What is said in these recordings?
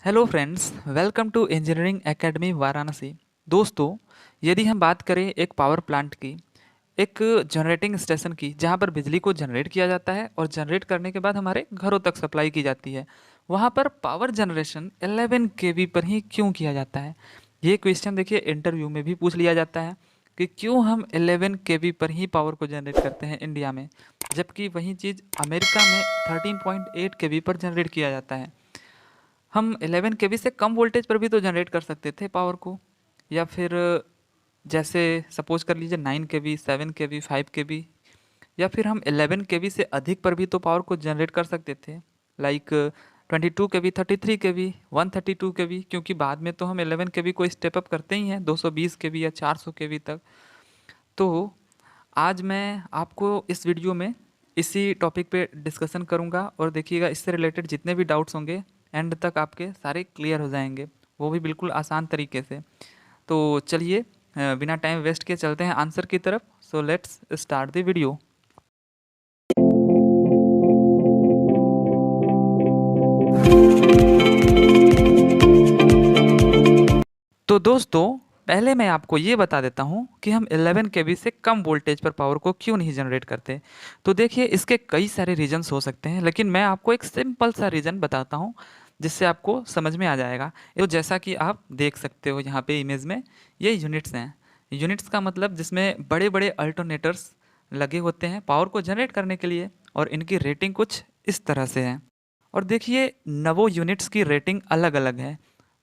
Hello friends, welcome to engineering academy Varanasi. दोस्तों, यदि हम बात करें एक पावर प्लांट की, एक जनरेटिंग स्टेशन की, जहां पर बिजली को जनरेट किया जाता है और जनरेट करने के बाद हमारे घरों तक सप्लाई की जाती है, वहां पर पावर जनरेशन 11 केवी पर ही क्यों किया जाता है? ये क्वेश्चन देखिए इंटरव्यू में भी पूछ लिया जाता है कि क्यों हम 11 केवी पर ही पावर को जनरेट करते हैं इंडिया में, जबकि वही चीज़ अमेरिका में 13.8 केवी पर जनरेट किया जाता है। हम 11 केवी से कम वोल्टेज पर भी तो जनरेट कर सकते थे पावर को, या फिर जैसे सपोज कर लीजिए 9 केवी, 7 केवी, 5 केवी, या फिर हम 11 केवी से अधिक पर भी तो पावर को जनरेट कर सकते थे, लाइक 22 केवी, 33 केवी, 132 केवी, क्योंकि बाद में तो हम 11 केवी को स्टेप अप करते ही हैं 220 केवी या 400 केवी तक। तो आज मैं आपको इस वीडियो में इसी टॉपिक पे डिस्कशन करूंगा, और देखिएगा इससे रिलेटेड जितने भी डाउट्स होंगे एंड तक आपके सारे क्लियर हो जाएंगे, वो भी बिल्कुल आसान तरीके से। तो चलिए बिना टाइम वेस्ट किए चलते हैं आंसर की तरफ। So let's start the video. तो दोस्तों, पहले मैं आपको ये बता देता हूँ कि हम 11 केवी से कम वोल्टेज पर पावर को क्यों नहीं जनरेट करते। तो देखिए, इसके कई सारे रीजंस हो सकते हैं, लेकिन मैं आपको एक सिंपल सा रीज़न बताता हूँ जिससे आपको समझ में आ जाएगा। तो जैसा कि आप देख सकते हो यहाँ पे इमेज में, ये यूनिट्स हैं। यूनिट्स का मतलब जिसमें बड़े बड़े अल्टरनेटर्स लगे होते हैं पावर को जनरेट करने के लिए, और इनकी रेटिंग कुछ इस तरह से है। और देखिए, नवो यूनिट्स की रेटिंग अलग अलग है,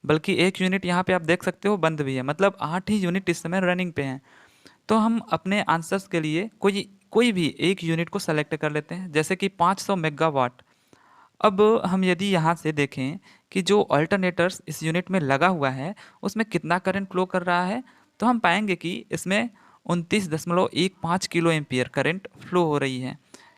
बल्कि एक यूनिट यहाँ पे आप देख सकते हो बंद भी है, मतलब 8 ही यूनिट इस समय रनिंग पे हैं। तो हम अपने आंसर्स के लिए कोई कोई भी एक यूनिट को सेलेक्ट कर लेते हैं, जैसे कि 500 मेगावाट। अब हम यदि यहाँ से देखें कि जो अल्टरनेटर्स इस यूनिट में लगा हुआ है उसमें कितना करंट फ्लो कर रहा है, तो हम पाएंगे कि इसमें 29.15 किलो एम्पियर करंट फ्लो हो रही है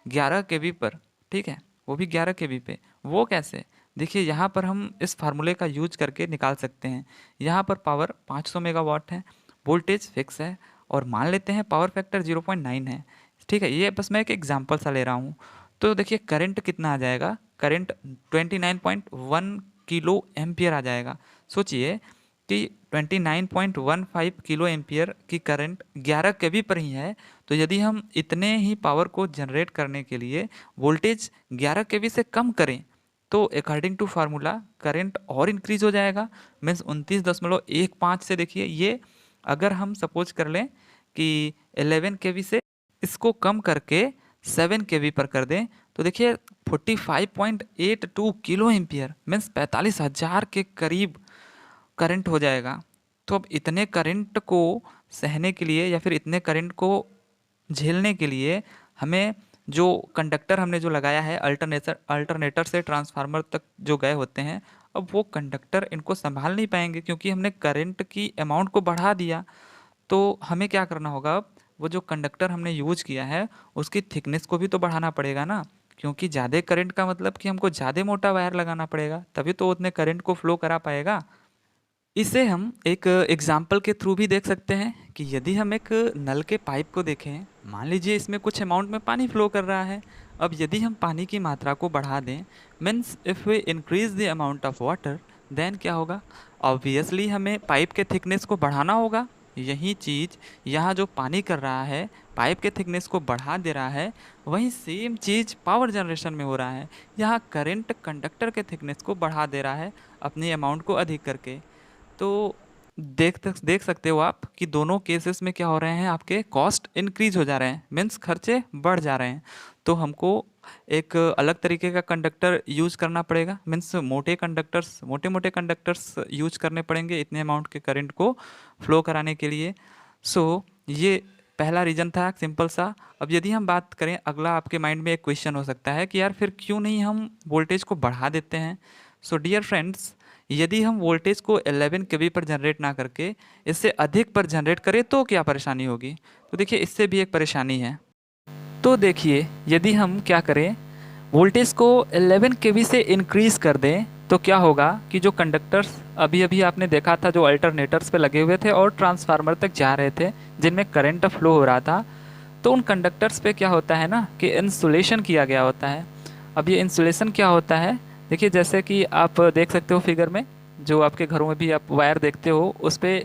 11 केवी पर। ठीक है, वो भी 11 केवी पे। वो कैसे? देखिए, यहाँ पर हम इस फार्मूले का यूज करके निकाल सकते हैं। यहाँ पर पावर 500 मेगावाट है, वोल्टेज फिक्स है, और मान लेते हैं पावर फैक्टर 0.9 है। ठीक है, ये बस मैं एक एग्जांपल सा ले रहा हूँ। तो देखिए करंट कितना आ जाएगा, करंट 29.1 किलो एम्पियर आ जाएगा। सोचिए कि 29.15 किलो एम्पियर की करंट 11 केवी पर ही है, तो यदि हम इतने ही पावर को जनरेट करने के लिए वोल्टेज 11 केवी से कम करें, तो अकॉर्डिंग टू फार्मूला करंट और इंक्रीज हो जाएगा, मीन्स 29.15 से। देखिए ये, अगर हम सपोज कर लें कि 11 केवी से इसको कम करके 7 केवी पर कर दें, तो देखिए 45.82 किलो एम्पियर मीन्स 45,000 के करीब करंट हो जाएगा। तो अब इतने करंट को सहने के लिए या फिर इतने करंट को झेलने के लिए हमें जो कंडक्टर हमने जो लगाया है अल्टरनेटर से ट्रांसफार्मर तक जो गए होते हैं, अब वो कंडक्टर इनको संभाल नहीं पाएंगे, क्योंकि हमने करंट की अमाउंट को बढ़ा दिया। तो हमें क्या करना होगा, अब वो जो कंडक्टर हमने यूज किया है उसकी थिकनेस को भी तो बढ़ाना पड़ेगा ना, क्योंकि ज़्यादा करंट का मतलब कि हमको ज़्यादा मोटा वायर लगाना पड़ेगा, तभी तो उतने करंट को फ्लो करा पाएगा। इसे हम एक एग्जाम्पल के थ्रू भी देख सकते हैं कि यदि हम एक नल के पाइप को देखें, मान लीजिए इसमें कुछ अमाउंट में पानी फ्लो कर रहा है। अब यदि हम पानी की मात्रा को बढ़ा दें, means if we increase the amount of water, then क्या होगा? ऑब्वियसली हमें पाइप के थिकनेस को बढ़ाना होगा। यही चीज़ यहाँ जो पानी कर रहा है, पाइप के थिकनेस को बढ़ा दे रहा है, वही सेम चीज़ पावर जनरेशन में हो रहा है। यहाँ करंट कंडक्टर के थिकनेस को बढ़ा दे रहा है अपनी अमाउंट को अधिक करके। तो देख सकते हो आप कि दोनों केसेस में क्या हो रहे हैं, आपके कॉस्ट इंक्रीज हो जा रहे हैं, मीन्स खर्चे बढ़ जा रहे हैं। तो हमको एक अलग तरीके का कंडक्टर यूज करना पड़ेगा, मीन्स मोटे मोटे कंडक्टर्स यूज करने पड़ेंगे इतने अमाउंट के करंट को फ्लो कराने के लिए। सो ये पहला रीज़न था, सिंपल सा। अब यदि हम बात करें, अगला आपके माइंड में एक क्वेश्चन हो सकता है कि यार फिर क्यों नहीं हम वोल्टेज को बढ़ा देते हैं। सो डियर फ्रेंड्स, यदि हम वोल्टेज को 11 केवी पर जनरेट ना करके इससे अधिक पर जनरेट करें तो क्या परेशानी होगी? तो देखिए, इससे भी एक परेशानी है। तो देखिए, यदि हम क्या करें, वोल्टेज को 11 केवी से इंक्रीज कर दें, तो क्या होगा कि जो कंडक्टर्स अभी अभी आपने देखा था जो अल्टरनेटर्स पे लगे हुए थे और ट्रांसफार्मर तक जा रहे थे, जिनमें करंट फ्लो हो रहा था, तो उन कंडक्टर्स पे क्या होता है ना कि इंसुलेशन किया गया होता है। अब ये इंसुलेशन क्या होता है, देखिए जैसे कि आप देख सकते हो फिगर में जो आपके घरों में भी आप वायर देखते हो, उस पे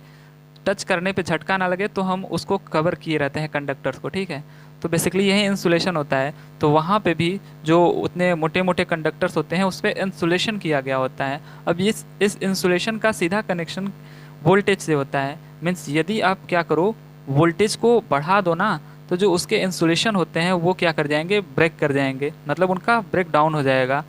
टच करने पे झटका ना लगे तो हम उसको कवर किए रहते हैं कंडक्टर्स को, ठीक है। तो बेसिकली यही इंसुलेशन होता है। तो वहाँ पे भी जो उतने मोटे मोटे कंडक्टर्स होते हैं उस पर इंसुलेशन किया गया होता है। अब इस इंसुलेशन का सीधा कनेक्शन वोल्टेज से होता है। मीन्स यदि आप क्या करो, वोल्टेज को बढ़ा दो ना, तो जो उसके इंसुलेशन होते हैं वो क्या कर जाएंगे, ब्रेक कर जाएंगे, मतलब उनका ब्रेक डाउन हो जाएगा।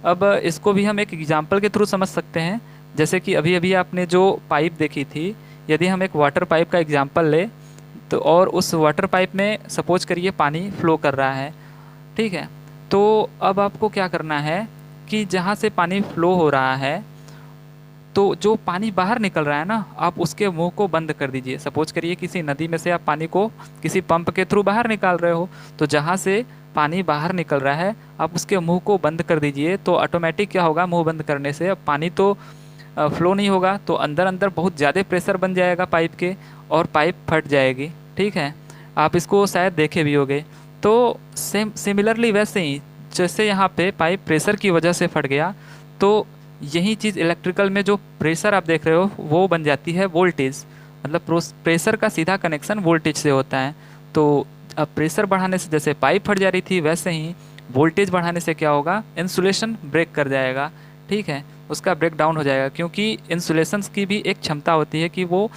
अब इसको भी हम एक एग्जांपल के थ्रू समझ सकते हैं। जैसे कि अभी अभी आपने जो पाइप देखी थी, यदि हम एक वाटर पाइप का एग्जांपल ले, तो और उस वाटर पाइप में सपोज करिए पानी फ्लो कर रहा है, ठीक है। तो अब आपको क्या करना है कि जहाँ से पानी फ्लो हो रहा है, तो जो पानी बाहर निकल रहा है ना, आप उसके मुंह को बंद कर दीजिए। सपोज करिए किसी नदी में से आप पानी को किसी पंप के थ्रू बाहर निकाल रहे हो, तो जहाँ से पानी बाहर निकल रहा है आप उसके मुंह को बंद कर दीजिए। तो ऑटोमेटिक क्या होगा, मुंह बंद करने से अब पानी तो फ्लो नहीं होगा, तो अंदर अंदर बहुत ज़्यादा प्रेशर बन जाएगा पाइप के, और पाइप फट जाएगी, ठीक है। आप इसको शायद देखे भी होंगे। तो सिमिलरली वैसे ही जैसे यहाँ पे पाइप प्रेशर की वजह से फट गया, तो यही चीज़ इलेक्ट्रिकल में जो प्रेशर आप देख रहे हो वो बन जाती है वोल्टेज। मतलब प्रेशर का सीधा कनेक्शन वोल्टेज से होता है। तो अब प्रेशर बढ़ाने से जैसे पाइप फट जा रही थी, वैसे ही वोल्टेज बढ़ाने से क्या होगा, इंसुलेशन ब्रेक कर जाएगा, ठीक है। उसका ब्रेक डाउन हो जाएगा, क्योंकि इंसुलेशंस की भी एक क्षमता होती है कि वो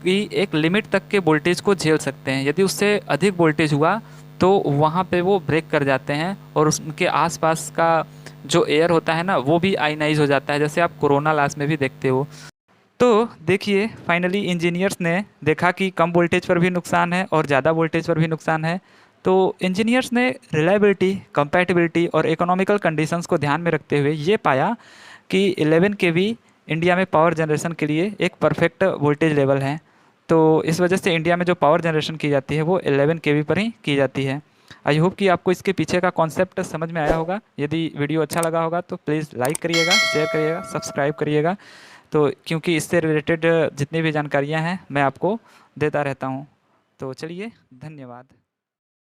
कि एक लिमिट तक के वोल्टेज को झेल सकते हैं। यदि उससे अधिक वोल्टेज हुआ तो वहाँ पे वो ब्रेक कर जाते हैं, और उनके आसपास का जो एयर होता है ना वो भी आयनाइज हो जाता है, जैसे आप कोरोना लॉस में भी देखते हो। तो देखिए फाइनली इंजीनियर्स ने देखा कि कम वोल्टेज पर भी नुकसान है और ज़्यादा वोल्टेज पर भी नुकसान है। तो इंजीनियर्स ने रिलायबिलिटी, कंपैटिबिलिटी और इकोनॉमिकल कंडीशंस को ध्यान में रखते हुए ये पाया कि 11 केवी इंडिया में पावर जनरेशन के लिए एक परफेक्ट वोल्टेज लेवल है। तो इस वजह से इंडिया में जो पावर जनरेशन की जाती है वो 11 केवी पर ही की जाती है। आई होप कि आपको इसके पीछे का कॉन्सेप्ट समझ में आया होगा। यदि वीडियो अच्छा लगा होगा तो प्लीज़ लाइक करिएगा, शेयर करिएगा, सब्सक्राइब करिएगा। तो क्योंकि इससे रिलेटेड जितनी भी जानकारियाँ हैं मैं आपको देता रहता हूँ। तो चलिए, धन्यवाद।